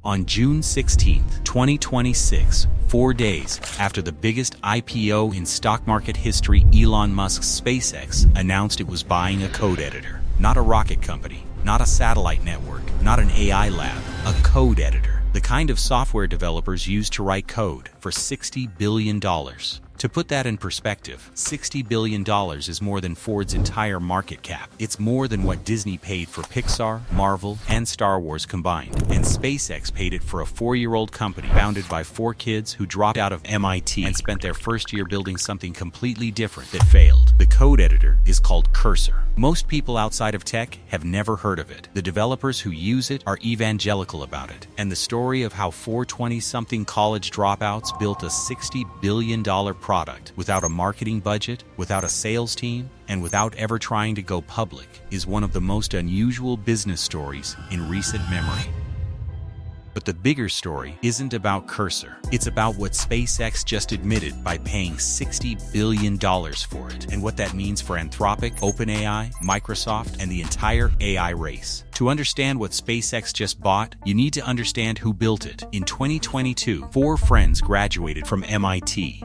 On June 16, 2026, 4 days after the biggest IPO in stock market history, Elon Musk's SpaceX announced it was buying a code editor. Not a rocket company, not a satellite network, not an AI lab, a code editor. The kind of software developers use to write code for $60 billion. To put that in perspective, $60 billion is more than Ford's entire market cap. It's more than what Disney paid for Pixar, Marvel, and Star Wars combined. And SpaceX paid it for a 4-year-old company founded by 4 kids who dropped out of MIT and spent their first year building something completely different that failed. The code editor is called Cursor. Most people outside of tech have never heard of it. The developers who use it are evangelical about it. And the story of how 4 20-something college dropouts built a $60 billion product without a marketing budget, without a sales team, and without ever trying to go public is one of the most unusual business stories in recent memory. But the bigger story isn't about Cursor. It's about what SpaceX just admitted by paying $60 billion for it, and what that means for Anthropic, OpenAI, Microsoft, and the entire AI race. To understand what SpaceX just bought, you need to understand who built it. In 2022, 4 friends graduated from MIT.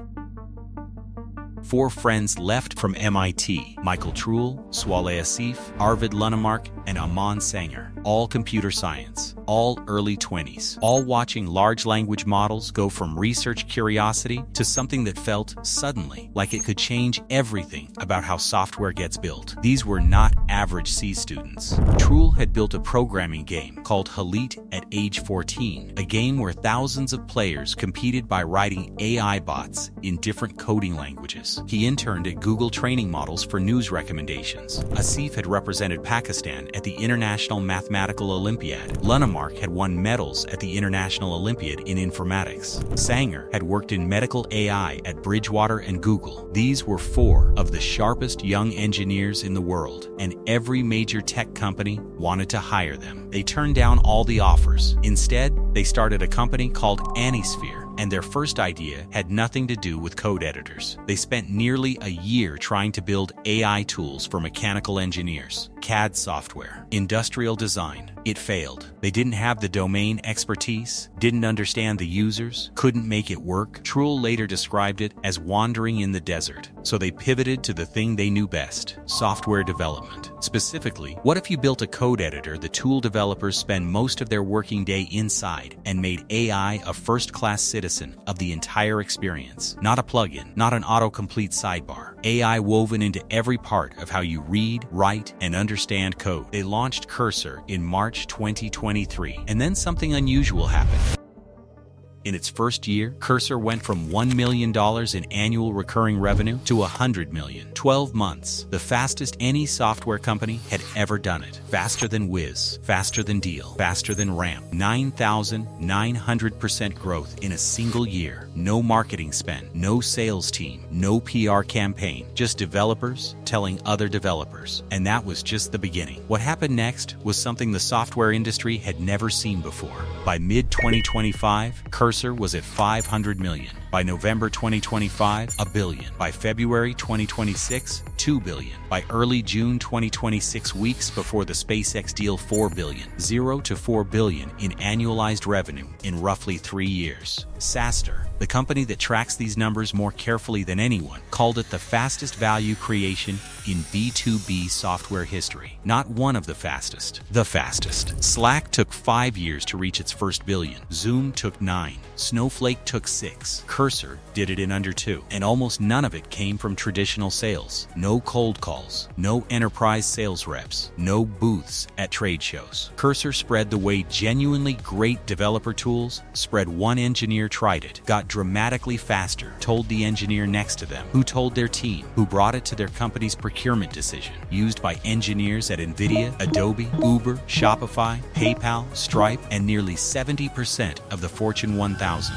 4 friends left from MIT: Michael Truhl, Swaleh Asif, Arvid Lunemark, and Aman Sanger. All computer science, all early 20s, all watching large language models go from research curiosity to something that felt, suddenly, like it could change everything about how software gets built. These were not average C students. Truhl had built a programming game called Halit at age 14, a game where thousands of players competed by writing AI bots in different coding languages. He interned at Google Training Models for news recommendations. Asif had represented Pakistan at the International Mathematical Olympiad. Lunemark had won medals at the International Olympiad in Informatics. Sanger had worked in medical AI at Bridgewater and Google. These were 4 of the sharpest young engineers in the world, and every major tech company wanted to hire them. They turned down all the offers. Instead, they started a company called Anisphere. And their first idea had nothing to do with code editors. They spent nearly a year trying to build AI tools for mechanical engineers, CAD software, industrial design. It failed. They didn't have the domain expertise, didn't understand the users, couldn't make it work. Truhl later described it as wandering in the desert. So they pivoted to the thing they knew best: software development. Specifically, what if you built a code editor the tool developers spend most of their working day inside and made AI a first-class citizen of the entire experience? Not a plugin, not an autocomplete sidebar. AI woven into every part of how you read, write, and understand code. They launched Cursor in March 2023, and then something unusual happened. In its first year, Cursor went from $1 million in annual recurring revenue to $100 million. 12 months, the fastest any software company had ever done it. Faster than Wiz, faster than Deal, faster than Ramp. 9,900% growth in a single year. No marketing spend, no sales team, no PR campaign, just developers telling other developers. And that was just the beginning. What happened next was something the software industry had never seen before. By mid-2025, Cursor was at $500 million. By November 2025, $1 billion. By February 2026, $2 billion. By early June 2026, weeks before the SpaceX deal, $4 billion. 0 to $4 billion in annualized revenue in roughly 3 years. SaaStr, the company that tracks these numbers more carefully than anyone, called it the fastest value creation in B2B software history. Not one of the fastest, the fastest. Slack took 5 years to reach its first billion. Zoom took 9. Snowflake took 6. Cursor did it in under 2. And almost none of it came from traditional sales. No cold calls, no enterprise sales reps, no booths at trade shows. Cursor spread the way genuinely great developer tools spread. One engineer tried it, got dramatically faster, told the engineer next to them, who told their team, who brought it to their company's procurement decision, used by engineers at NVIDIA, Adobe, Uber, Shopify, PayPal, Stripe, and nearly 70% of the Fortune 1000.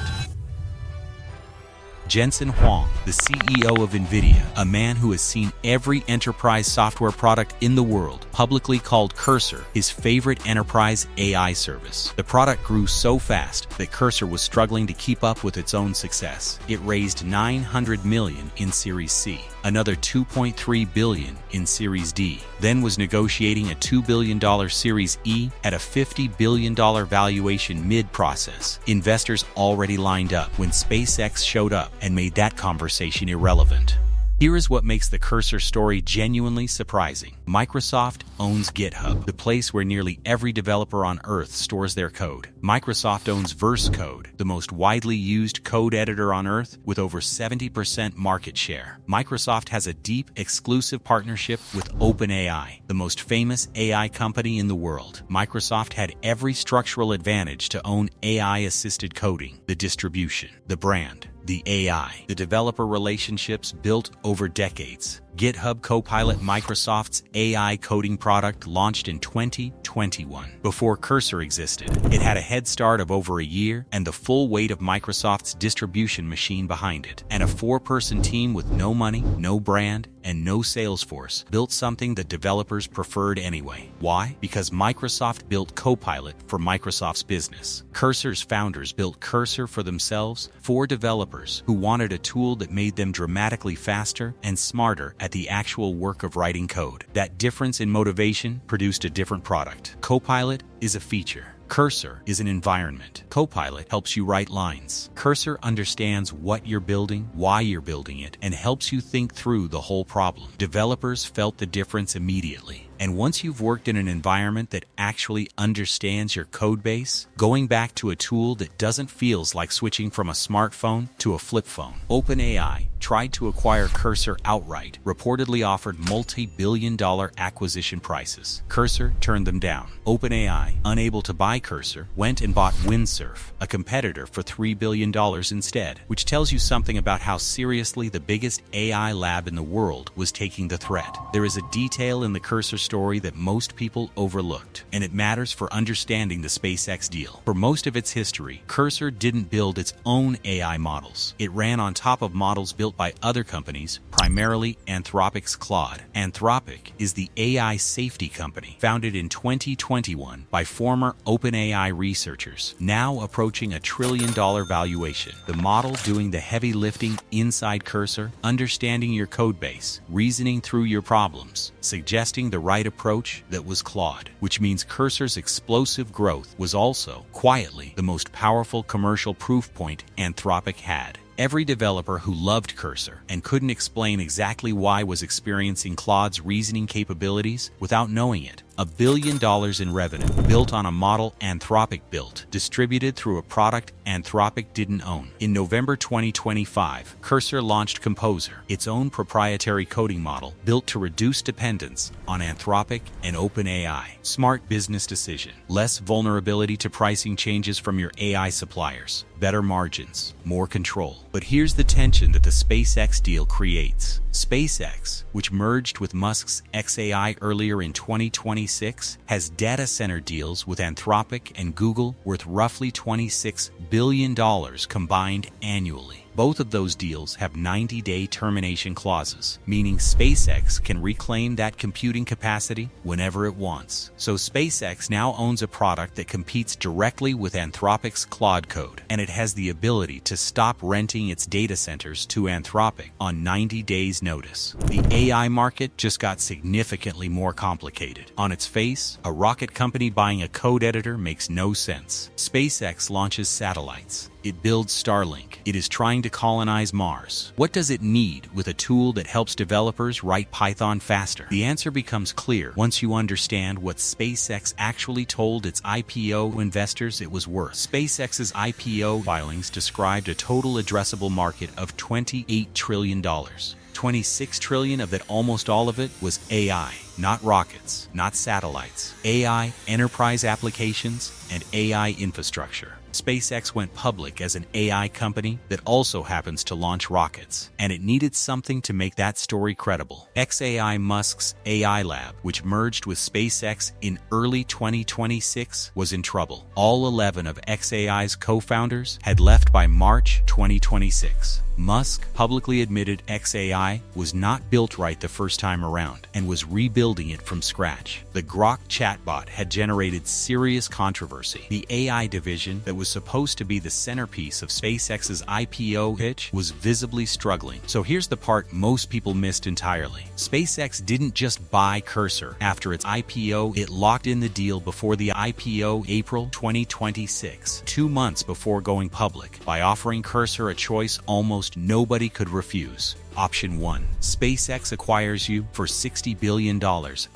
Jensen Huang, the CEO of NVIDIA, a man who has seen every enterprise software product in the world, publicly called Cursor his favorite enterprise AI service. The product grew so fast that Cursor was struggling to keep up with its own success. It raised $900 million in Series C. another $2.3 billion in Series D, then was negotiating a $2 billion Series E at a $50 billion valuation mid-process. Investors already lined up when SpaceX showed up and made that conversation irrelevant. Here is what makes the Cursor story genuinely surprising. Microsoft owns GitHub, the place where nearly every developer on Earth stores their code. Microsoft owns Verse Code, the most widely used code editor on Earth with over 70% market share. Microsoft has a deep, exclusive partnership with OpenAI, the most famous AI company in the world. Microsoft had every structural advantage to own AI-assisted coding, the distribution, the brand, the AI, the developer relationships built over decades. GitHub Copilot, Microsoft's AI coding product, launched in 2021. Before Cursor existed, it had a head start of over a year and the full weight of Microsoft's distribution machine behind it. And a 4-person team with no money, no brand, and no sales force built something that developers preferred anyway. Why? Because Microsoft built Copilot for Microsoft's business. Cursor's founders built Cursor for themselves, for developers who wanted a tool that made them dramatically faster and smarter at the actual work of writing code. That difference in motivation produced a different product. Copilot is a feature. Cursor is an environment. Copilot helps you write lines. Cursor understands what you're building, why you're building it, and helps you think through the whole problem. Developers felt the difference immediately. And once you've worked in an environment that actually understands your code base, going back to a tool that doesn't feel like switching from a smartphone to a flip phone. OpenAI tried to acquire Cursor outright, reportedly offered multi-billion-dollar acquisition prices. Cursor turned them down. OpenAI, unable to buy Cursor, went and bought Windsurf, a competitor, for $3 billion instead, which tells you something about how seriously the biggest AI lab in the world was taking the threat. There is a detail in the Cursor story that most people overlooked, and it matters for understanding the SpaceX deal. For most of its history, Cursor didn't build its own AI models. It ran on top of models built by other companies, primarily Anthropic's Claude. Anthropic is the AI safety company, founded in 2021 by former OpenAI researchers, now approaching $1 trillion valuation. The model doing the heavy lifting inside Cursor, understanding your code base, reasoning through your problems, suggesting the right approach, that was Claude, which means Cursor's explosive growth was also, quietly, the most powerful commercial proof point Anthropic had. Every developer who loved Cursor and couldn't explain exactly why was experiencing Claude's reasoning capabilities without knowing it. $1 billion in revenue, built on a model Anthropic built, distributed through a product Anthropic didn't own. In November 2025, Cursor launched Composer, its own proprietary coding model built to reduce dependence on Anthropic and OpenAI. Smart business decision. Less vulnerability to pricing changes from your AI suppliers. Better margins. More control. But here's the tension that the SpaceX deal creates. SpaceX, which merged with Musk's xAI earlier in 2026, has data center deals with Anthropic and Google worth roughly $26 billion combined annually. Both of those deals have 90-day termination clauses, meaning SpaceX can reclaim that computing capacity whenever it wants. So SpaceX now owns a product that competes directly with Anthropic's Claude Code, and it has the ability to stop renting its data centers to Anthropic on 90 days' notice. The AI market just got significantly more complicated. On its face, a rocket company buying a code editor makes no sense. SpaceX launches satellites. It builds Starlink. It is trying to colonize Mars. What does it need with a tool that helps developers write Python faster? The answer becomes clear once you understand what SpaceX actually told its IPO investors it was worth. SpaceX's IPO filings described a total addressable market of $28 trillion. $26 trillion of that, almost all of it, was AI, not rockets, not satellites. AI, enterprise applications, and AI infrastructure. SpaceX went public as an AI company that also happens to launch rockets, and it needed something to make that story credible. xAI, Musk's AI lab, which merged with SpaceX in early 2026, was in trouble. All 11 of xAI's co-founders had left by March 2026. Musk publicly admitted xAI was not built right the first time around and was rebuilding building it from scratch. The Grok chatbot had generated serious controversy. The AI division that was supposed to be the centerpiece of SpaceX's IPO pitch was visibly struggling. So here's the part most people missed entirely. SpaceX didn't just buy Cursor after its IPO, it locked in the deal before the IPO April 2026, 2 months before going public, by offering Cursor a choice almost nobody could refuse. Option 1. SpaceX acquires you for $60 billion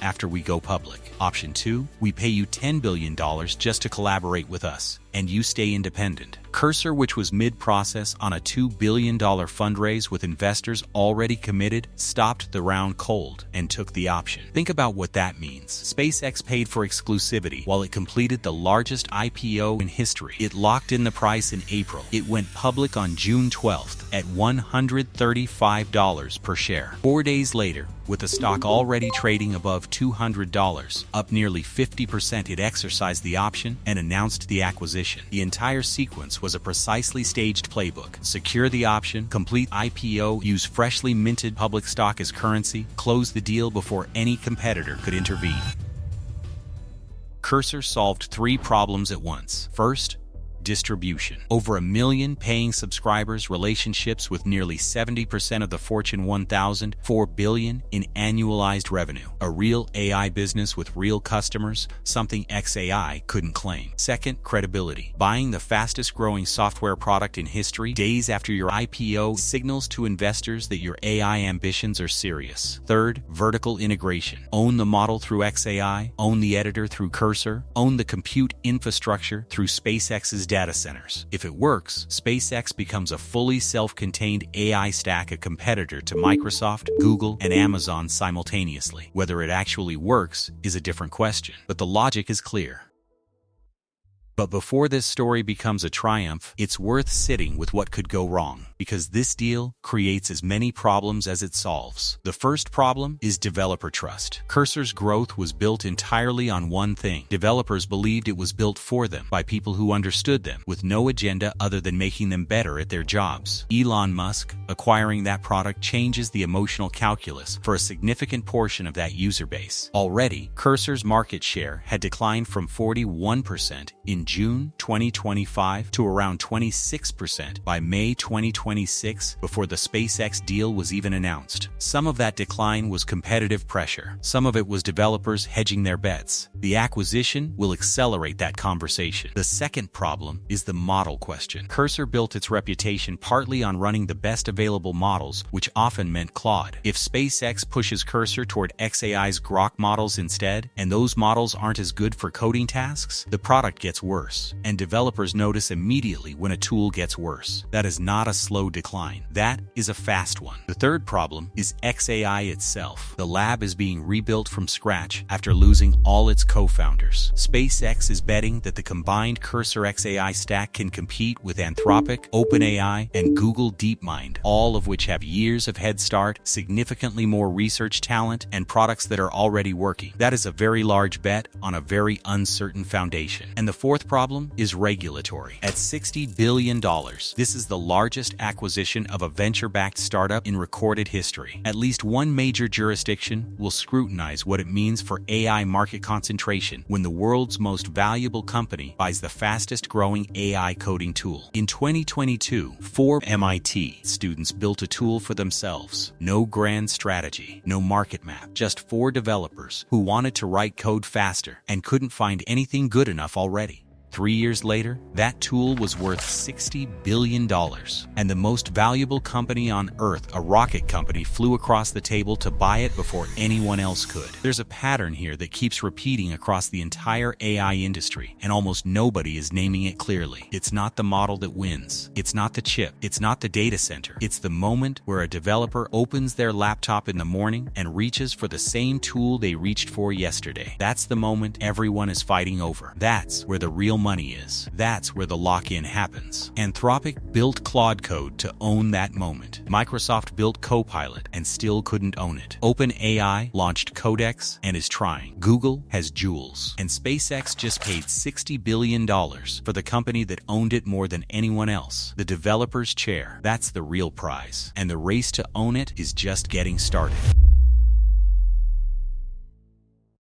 after we go public. Option 2. We pay you $10 billion just to collaborate with us, and you stay independent. Cursor, which was mid-process on a $2 billion fundraise with investors already committed, stopped the round cold and took the option. Think about what that means. SpaceX paid for exclusivity while it completed the largest IPO in history. It locked in the price in April. It went public on June 12th at $135 per share. 4 days later, with the stock already trading above $200, up nearly 50%, it exercised the option and announced the acquisition. The entire sequence was a precisely staged playbook. Secure the option, complete IPO, use freshly minted public stock as currency, close the deal before any competitor could intervene. Cursor solved 3 problems at once. First, distribution. Over 1 million paying subscribers, relationships with nearly 70% of the Fortune 1000, $4 billion in annualized revenue. A real AI business with real customers, something xAI couldn't claim. Second, credibility. Buying the fastest growing software product in history days after your IPO signals to investors that your AI ambitions are serious. Third, vertical integration. Own the model through xAI, own the editor through Cursor, own the compute infrastructure through SpaceX's data centers. If it works, SpaceX becomes a fully self-contained AI stack, a competitor to Microsoft, Google, and Amazon simultaneously. Whether it actually works is a different question, but the logic is clear. But before this story becomes a triumph, it's worth sitting with what could go wrong, because this deal creates as many problems as it solves. The first problem is developer trust. Cursor's growth was built entirely on one thing. Developers believed it was built for them, by people who understood them, with no agenda other than making them better at their jobs. Elon Musk acquiring that product changes the emotional calculus for a significant portion of that user base. Already, Cursor's market share had declined from 41% in June 2025 to around 26% by May 2026, before the SpaceX deal was even announced. Some of that decline was competitive pressure. Some of it was developers hedging their bets. The acquisition will accelerate that conversation. The second problem is the model question. Cursor built its reputation partly on running the best available models, which often meant Claude. If SpaceX pushes Cursor toward xAI's Grok models instead, and those models aren't as good for coding tasks, the product gets worse. And developers notice immediately when a tool gets worse. That is not a slow decline. That is a fast one. The third problem is xAI itself. The lab is being rebuilt from scratch after losing all its co-founders. SpaceX is betting that the combined Cursor xAI stack can compete with Anthropic, OpenAI, and Google DeepMind, all of which have years of head start, significantly more research talent, and products that are already working. That is a very large bet on a very uncertain foundation. And the fourth problem is regulatory. At $60 billion, this is the largest acquisition of a venture-backed startup in recorded history. At least one major jurisdiction will scrutinize what it means for AI market concentration when the world's most valuable company buys the fastest-growing AI coding tool. In 2022, 4 MIT students built a tool for themselves. No grand strategy, no market map, just 4 developers who wanted to write code faster and couldn't find anything good enough already. 3 years later, that tool was worth $60 billion, and the most valuable company on Earth, a rocket company, flew across the table to buy it before anyone else could. There's a pattern here that keeps repeating across the entire AI industry, and almost nobody is naming it clearly. It's not the model that wins. It's not the chip. It's not the data center. It's the moment where a developer opens their laptop in the morning and reaches for the same tool they reached for yesterday. That's the moment everyone is fighting over. That's where the real money is. That's where the lock-in happens. Anthropic built Claude Code to own that moment. Microsoft built Copilot and still couldn't own it. OpenAI launched Codex and is trying. Google has Jules. And SpaceX just paid $60 billion for the company that owned it more than anyone else. The developer's chair. That's the real prize. And the race to own it is just getting started.